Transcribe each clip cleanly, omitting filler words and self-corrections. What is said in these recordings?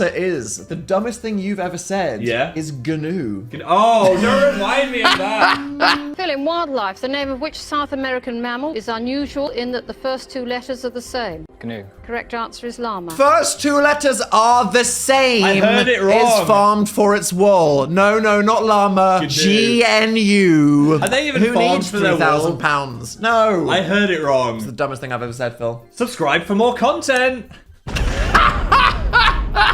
answer is, the dumbest thing you've ever said is GNU. Oh, don't remind me of that. Phil, in wildlife, the name of which South American mammal is unusual in that the first two letters are the same? GNU. Correct answer is llama. First two letters are the same. I heard it wrong. Is farmed for its wool. No, not llama. GNU. Are they even Who farmed needs for their wool? £3,000? No. I heard it wrong. It's the dumbest thing I've ever said, Phil. Subscribe for more content.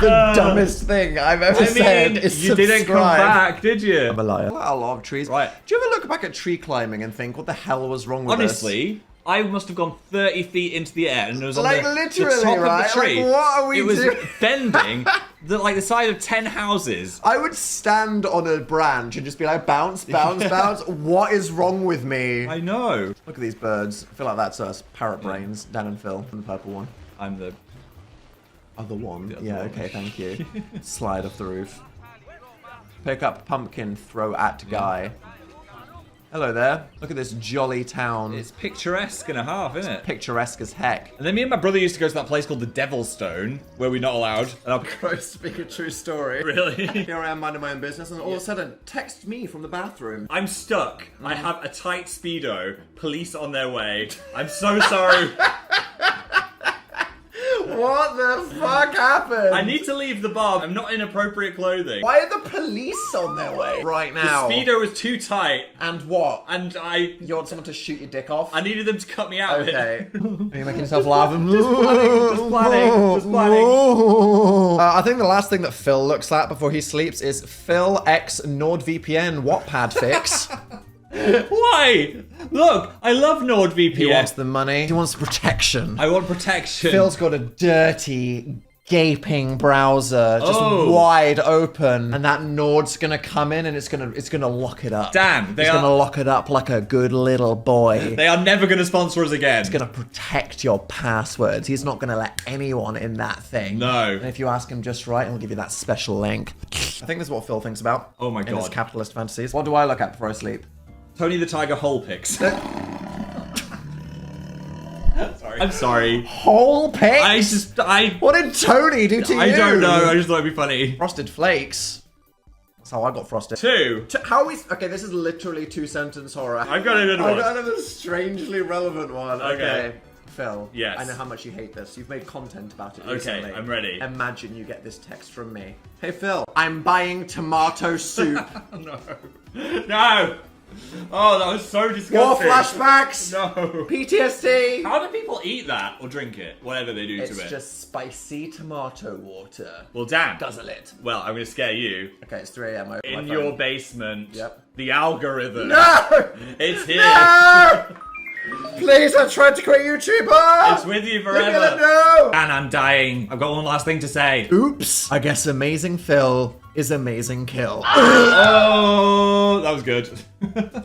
The dumbest thing I've ever said is you didn't come back, did you? I'm a liar. A lot of trees. Right. Do you ever look back at tree climbing and think, what the hell was wrong with Honestly, I must have gone 30 feet into the air and it was on Like, the literally, top right? of the tree. Like, what are we It was doing? bending like the size of 10 houses. I would stand on a branch and just be like, bounce, bounce, bounce. What is wrong with me? I know. Look at these birds. I feel like that's us. Parrot brains. Dan and Phil. And the purple one. I'm the Other one. other Yeah, one. okay, thank you. Slide off the roof. Pick up pumpkin, throw at guy. Hello there. Look at this jolly town. It's picturesque and a half, isn't it? Picturesque as heck. And then me and my brother used to go to that place called the Devil's Stone, where we're not allowed. And I'll... Gross, speak a true story. Really? Here I am minding my own business, and all of a sudden, text me from the bathroom. I'm stuck. I have a tight Speedo. Police on their way. I'm so sorry. What the fuck happened? I need to leave the bar. I'm not in appropriate clothing. Why are the police on their way right The now? Speedo was too tight. And what? And You want someone to shoot your dick off? I needed them to cut me out. Okay. Are you making yourself laugh? Just planning. I think the last thing that Phil looks at before he sleeps is Phil X NordVPN Wattpad fix. Why? Look, I love NordVPN. He wants the money. He wants protection. I want protection. Phil's got a dirty, gaping browser, just wide open, and that Nord's gonna come in and it's gonna lock it up. Damn, it's gonna lock it up like a good little boy. They are never gonna sponsor us again. It's gonna protect your passwords. He's not gonna let anyone in that thing. No. And if you ask him just right, he'll give you that special link. I think this is what Phil thinks about. Oh my In his God. capitalist fantasies. What do I look at before I sleep? Tony the Tiger hole pics. Sorry. I'm sorry. Whole pic? What did Tony do to you? I don't know. I just thought it'd be funny. Frosted Flakes. That's how I got frosted. How is... Okay, this is literally 2-sentence horror. I've got a good one. I've got another strangely relevant one. Okay. Phil. Yes. I know how much you hate this. You've made content about it recently. Okay, I'm ready. Imagine you get this text from me. Hey, Phil. I'm buying tomato soup. No. No! Oh, that was so War disgusting. flashbacks. No. PTSD. How do people eat that or drink it? Whatever they do to it. It's just spicy tomato water. Well, damn. Guzzle it. Well, I'm going to scare you. Okay, it's 3 a.m. over In my your phone. basement. Yep. The algorithm. No! It's here. No! Please, I'm trying to quit YouTuber! It's with you You're forever. gonna know! And I'm dying. I've got one last thing to say. Oops. I guess Amazing Phil is Amazing Kill. Oh, that was good.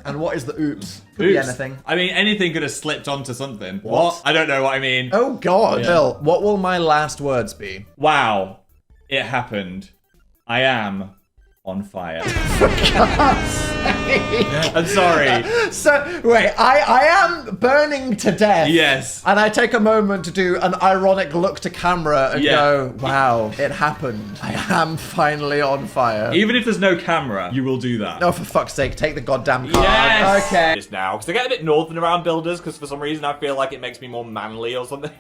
And what is the oops? Could be Oops. anything. I mean, anything could have slipped onto something. What? I don't know what I mean. Oh God. Phil, what will my last words be? Wow. It happened. I am on fire. I'm sorry. So, wait, I am burning to death. Yes. And I take a moment to do an ironic look to camera and go, wow, it happened. I am finally on fire. Even if there's no camera, you will do that. Oh, for fuck's sake, take the goddamn card. Yes! Okay. Just now, because I get a bit northern around builders, because for some reason I feel like it makes me more manly or something.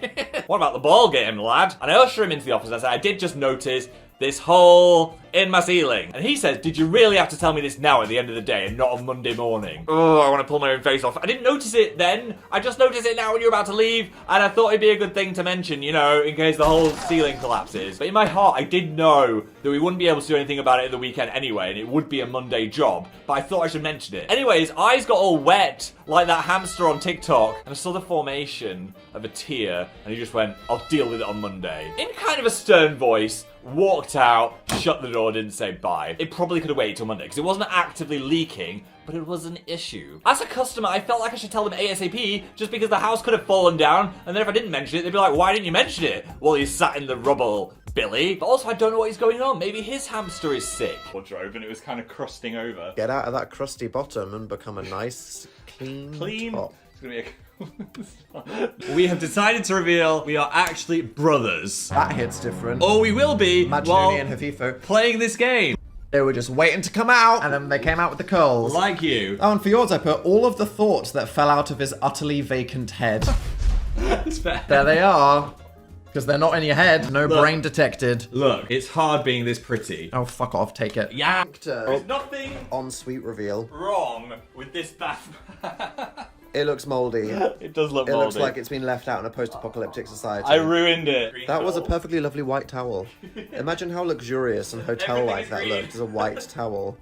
What about the ball game, lad? And I usher him into the office and I say, I did just notice this hole in my ceiling. And he says, did you really have to tell me this now at the end of the day and not on Monday morning? Oh, I want to pull my own face off. I didn't notice it then. I just noticed it now when you're about to leave. And I thought it'd be a good thing to mention, you know, in case the whole ceiling collapses. But in my heart, I did know that we wouldn't be able to do anything about it at the weekend anyway. And it would be a Monday job. But I thought I should mention it. Anyways, eyes got all wet like that hamster on TikTok. And I saw the formation of a tear. And he just went, I'll deal with it on Monday. In kind of a stern voice. Walked out, shut the door, didn't say bye. It probably could have waited till Monday because it wasn't actively leaking, but it was an issue. As a customer, I felt like I should tell them ASAP just because the house could have fallen down, and then if I didn't mention it, they'd be like, why didn't you mention it? Well, he sat in the rubble, Billy. But also, I don't know what is going on. Maybe his hamster is sick. Wardrobe, and it was kind of crusting over. Get out of that crusty bottom and become a nice, clean top. It's gonna be a We have decided to reveal we are actually brothers. That hits different. Or we will be Majinuni while and Hafifo. playing this game. They were just waiting to come out, and then they came out with the curls. Like you. Oh, and for yours, I put all of the thoughts that fell out of his utterly vacant head. That's fair. There they are. Because they're not in your head. No Look. brain detected. Look, it's hard being this pretty. Oh, fuck off. Take it. Yeah. There's nothing En-suite reveal. wrong with this bath. It looks moldy. It does look It moldy. looks like it's been left out in a post-apocalyptic society. I ruined it. That was a perfectly lovely white towel. Imagine how luxurious and hotel-like Everything's that green. looked as a white towel.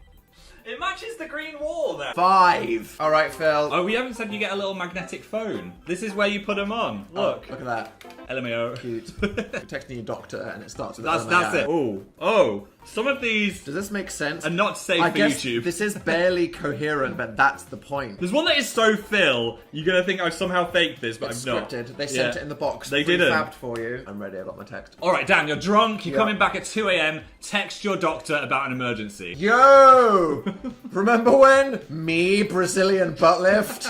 It matches the green wall there. 5. All right, Phil. Oh, we haven't said you get a little magnetic phone. This is where you put them on. Look. Look at that. LMAO. Cute. You're texting your doctor and it starts with That's it. Oh. Some of these Does this make sense? are not safe I for guess YouTube. this is barely coherent, but that's the point. There's one that is so Phil, you're gonna think I've somehow faked this, but It's I've not. scripted. They sent Yeah. it in the box. They didn't. Prefabbed for you. I'm ready. I got my text. Alright, Dan, you're drunk, you're Yeah. coming back at 2 a.m, text your doctor about an emergency. Yo! Remember when? Me, Brazilian butt lift?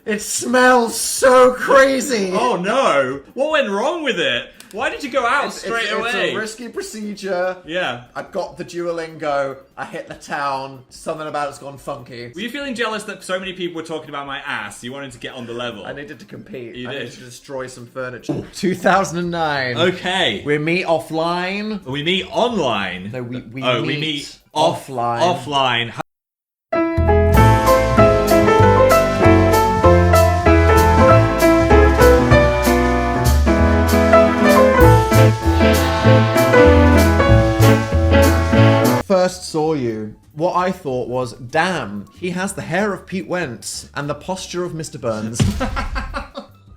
It smells so crazy! Oh no! What went wrong with it? Why did you go out straight away? It's a risky procedure. Yeah. I got the Duolingo. I hit the town. Something about it's gone funky. Were you feeling jealous that so many people were talking about my ass? You wanted to get on the level. I needed to compete. You I did. needed to destroy some furniture. 2009. Okay. We meet offline. We meet online. No, we meet offline. Offline. First saw you, what I thought was, damn, he has the hair of Pete Wentz and the posture of Mr. Burns.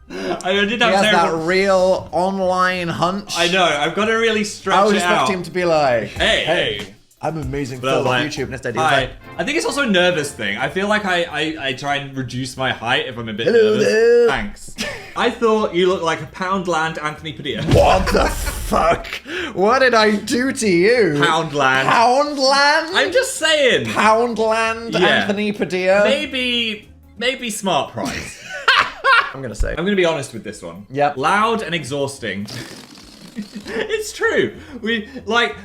I did He have has that terrible... real online hunch. I know, I've got to really stretch I was it out. expecting him to be like, Hey. I'm amazing But I Phil was on like, YouTube. And instead he was hi. like, I think it's also a nervous thing. I feel like I try and reduce my height if I'm a bit Hello nervous. there. Thanks. I thought you looked like a Poundland Anthony Padilla. what the fuck? What did I do to you? Poundland. Poundland? I'm just saying. Poundland Yeah. Anthony Padilla? Maybe smart price. I'm gonna say. I'm gonna be honest with this one. Yep. Loud and exhausting. It's true.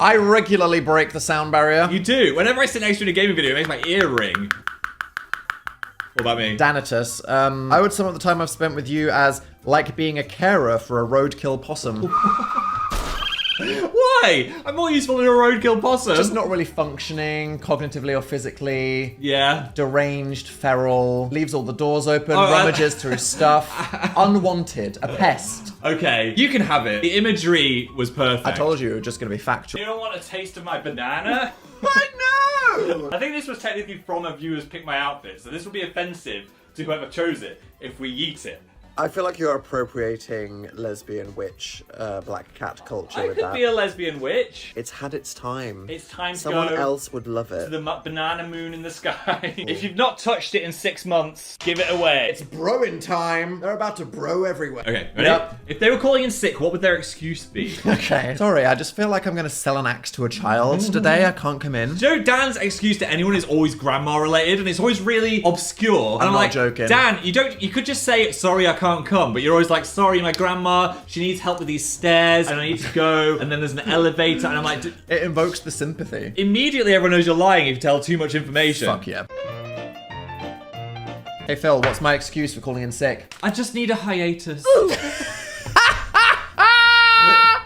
I regularly break the sound barrier. You do. Whenever I sit next to you in a gaming video, it makes my ear ring. What about me? Danitus, I would sum up the time I've spent with you as like being a carer for a roadkill possum. Why? I'm more useful than a roadkill possum. Just not really functioning, cognitively or physically. Yeah. Deranged, feral, leaves all the doors open, Oh, rummages through stuff. Unwanted, a pest. Okay, you can have it. The imagery was perfect. I told you it was just going to be factual. You don't want a taste of my banana? I know! I think this was technically from a viewer's Pick My Outfit, so this will be offensive to whoever chose it if we yeet it. I feel like you're appropriating lesbian witch, black cat culture I with could that. be a lesbian witch. It's had its time. It's time to Someone go else would love to it. the banana moon in the sky. If you've not touched it in 6 months, give it away. It's broing time. They're about to bro everywhere. Okay, ready? Yep. If they were calling in sick, what would their excuse be? Okay. Sorry, I just feel like I'm going to sell an axe to a child today. I can't come in. Do you know Dan's excuse to anyone is always grandma related, and it's always really obscure. And I'm not like, joking. Dan, you could just say sorry I can't come, but you're always like, sorry, my grandma, she needs help with these stairs, and I need to go, and then there's an elevator, and I'm like, It invokes the sympathy. immediately everyone knows you're lying if you tell too much information. Fuck yeah. Hey Phil, what's my excuse for calling in sick? I just need a hiatus.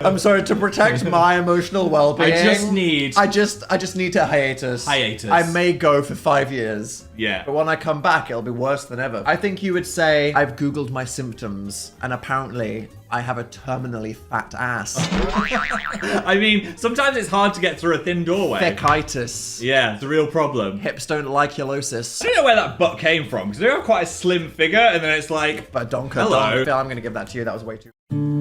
I'm sorry, to protect my emotional well-being. I just need- I just need a hiatus. Hiatus. I may go for 5 years. Yeah. But when I come back, it'll be worse than ever. I think you would say, I've Googled my symptoms, and apparently, I have a terminally fat ass. I mean, sometimes it's hard to get through a thin doorway. Thickitis. Yeah, it's a real problem. Hips don't like ulosis. I don't know where that butt came from, because they have quite a slim figure, and then it's like, But donka, Hello. donk. Phil, I'm gonna give that to you. That was way too...